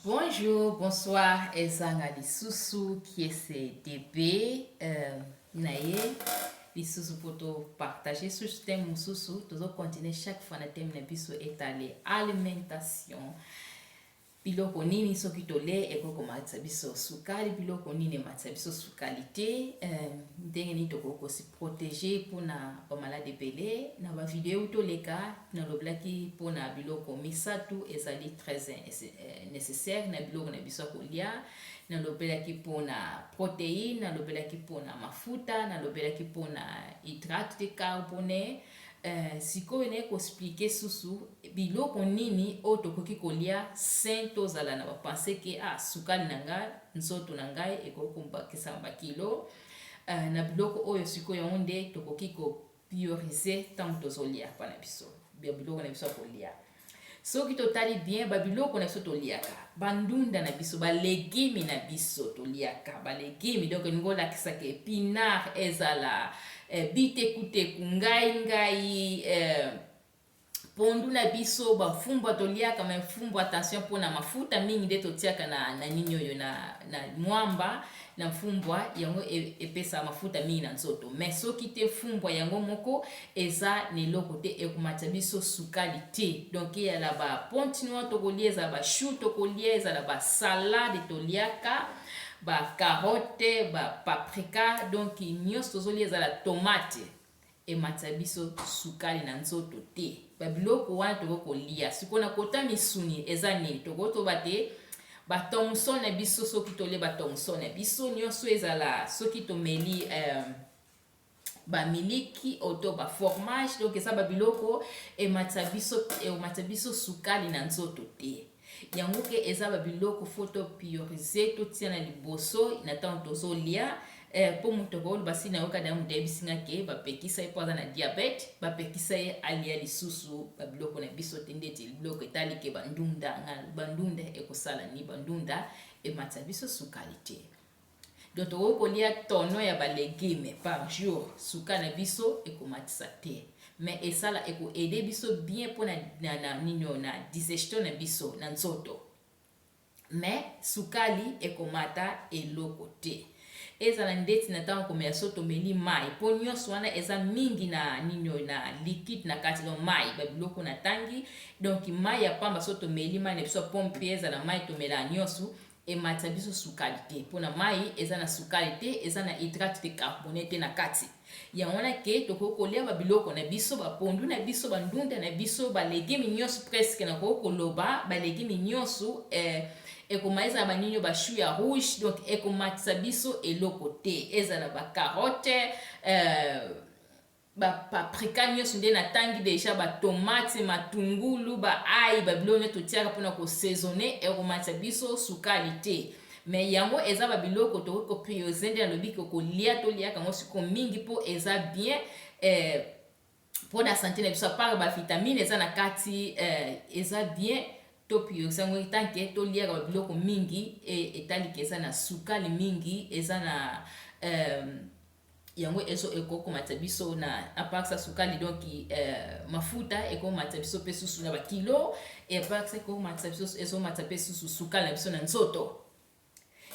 Bonjour, bonsoir, ezanga lisusu qui est CDB naye lisusu poto partager sur ce thème mususu toujours continuer chaque fois na thème na biso étalé alimentation biloko nini soki tolie ekokomatisa biso sukali biloko nini ematisa biso sukali te ndenge nini tokoki kosi protéger mpona bamalade ebele na bavideo toleka nalobelaki mpona biloko misatu ezali très nécessaire na biloko na biso ya kolia nalobelaki mpona protéine nalobelaki mpona mafuta nalobelaki mpona hydrate de carbone sikoyo naye koexplike susu biloko nini oyo tokoki kolia sin tozala na bapense ke sukali na ngai nzoto na ngai ekoki kobakisa bakilo na biloko oyo sikoyo yango nde tokoki kopriorize ntango tozolia mpa na biso biloko na biso ya kolia soki totali bien babiloko na biso toliaka bandunda na biso balegime na biso toliaka balegime donc elingi olakisaka épinard ezala bitekuteku ngai pondu na biso bafumbwa toliaka mafumbwa attention mpona mafuta mingi nde totiaka na nini oyo na mwamba na fumbwa yango epesa mafuta mingi na nzoto mais soki te fumbwa yango moko eza na eloko te ekomatisa biso sukali te donc eyala baponti noir tokolia ezala bashu tokolia ezala basalade toliaka bacarotte bapaprika donc nyonso tozolia ezala tomate ematisa biso sukali na nzoto te babiloko wana tokoki kolia sikoyo na kota misuni eza nini tokoki toba te batonson na biso soki tolia batonson na biso nyonso ezala soki tomeli bamiliki oto baformage donc eza babiloko ematisa biso sukali na nzoto te yango ke eza babiloko fo topriorize totia na liboso na ntango tozolia mpo moto akoloba si nayoka na moto ayebisinga ke bapekisa ye mpo aza na diabete bapekisa ye alia lisusu babiloko na biso te ndeti biloko etali ke bandunda ekosala ni bandunda ematisa biso sukali te donc tokoki kolia tono ya balegime par jour sukali na biso ekomatisa te mais esala ekoede biso bien mpo na digestion na biso na nzoto mais sukali ekomata eloko te ezala ndeti na ntango komela so tomeli mai mpo nyonso wana eza mingi na liquide na kati donc mai babiloko na tangi donc mai ya pamba so tomeli mai na biso pompe ezala mai tomela nyonso ematisa biso sukali te mpona mai eza na sukali te eza na hydrate de carbone te na kati yango wana ke tokoki kolia babiloko na biso bapondu na biso bandunda na biso balegime nyonso presque nakoki koloba balegime nyonso ekomatisa banini bashu ya rouge donc ekomatisa biso eloko te ezala bacarotte bapaprika nyonso nde natangi deja batomate matungulu baai babiloko nde totiaka mpona kosaisonne ekomatisa biso sukali te mais yango eza babiloko tokoki kopriorize nde nalobi kolia toliaka yango siko mingi mpo eza bien mpona sante na biso apart bavitamine eza na kati eza bien topriorize yango etanke toliaka babiloko mingi etaliki eza na sukali mingi eza na yango ekokomatisa biso na aparsa sukali donc mafuta ekokomatisa biso mpe susu na bakilo aparsa ekokomatisa biso ezomatisa mpe susu sukali na biso na nzoto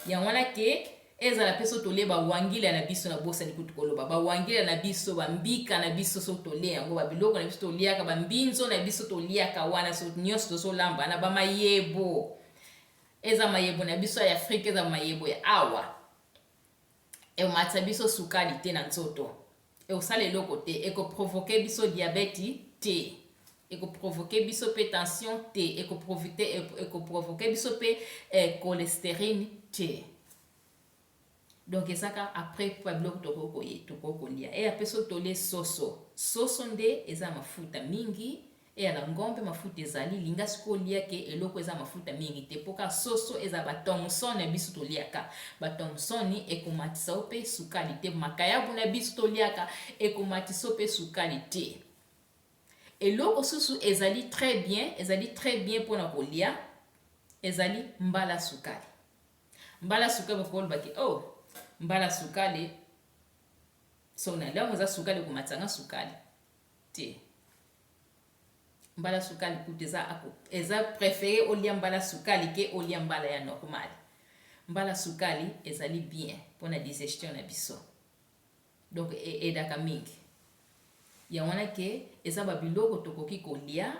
yango wana ke ezala mpe so tolie bawangila na biso na bosani kutu koloba bawangila na biso bambika na biso so tolie yango babiloko na biso toliaka bambinzo na biso toliaka wana so nyonso tozolamba na bamayebo eza mayebo na biso ya afrika eza mayebo ya awa ematisa biso sukali te na nzoto ekosala eloko te ekoprovoke biso diabete te ekoprovoke biso mpe tension te ekoprovoke biso mpe cholesterine te donc ezaka après babiloko tokoki kolia apres so tolie soso nde eza mafuta mingi eyala ngombe mafuta ezali linga sikoyo oliaka eloko eza mafuta mingi te mpoka soso eza bathomson na biso toliaka bathomson ekomatisa mpe sukali te makayabu na biso toliaka ekomatisa mpe sukali te eloko susu ezali très bien mpona kolia ezali mbala sukali bakolobaki mbala sukali so na lamo eza sukali ekomatisanga sukali te mbala sukali kutu eza préféré olia mbala sukali ke olia mbala ya normal. Mbala sukali ezali bien pona digestion na biso, donc edaka mingi ya wana ke eza babiloko tokoki kolia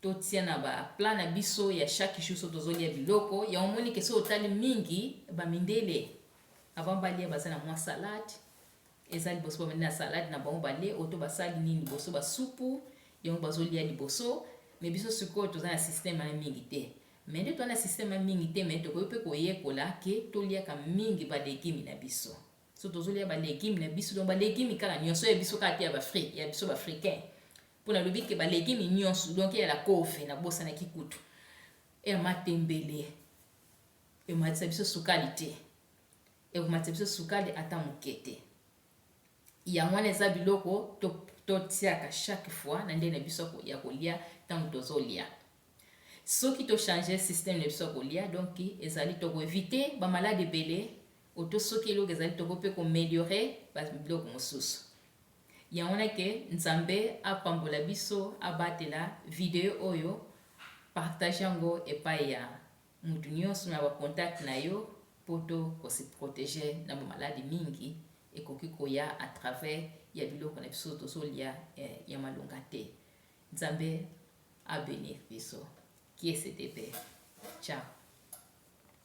totia na baplan na biso ya chaque jour so tozolia biloko ya omoni ke so otali mingi bamindele avant balia baza na mwa salade eza liboso bamindi na salade na bango balie oto basali nini liboso basupu yango bazolia liboso. Me biso sikoyo toza na système na mingi te, me nde toza na système na mingi te me tokoki mpe koyekola ke toliaka mingi balegime na biso. So tozolia balegime na biso, donc balegime kaka nyonso ya biso kaka te ya biso baafricain mpona lobi ke balegime nyonso, donc ya la kofe na bosa na kikutu ya matembele ematisa biso sukali te, ekomatisa biso sukali ata moke te. Yango wana eza biloko totiaka chaque fois na ndenge na biso ya kolia ntango tozolia. Soki tochange système na biso ya kolia, donc ezali tokoevite bamalade ebele oto soki eloko ezali toko mpe koameliore babiloko mosusu. Yango wana ke Nzambe apambola biso abatela video oyo, partage yango epai ya mutu nyonso na bacontact na yo poto kosi protéger na bamaladi mingi ekoki koya à travers ya biloko na biso tozolia ya malonga te. Nzambe abénir biso. Qui est CDP. Ciao.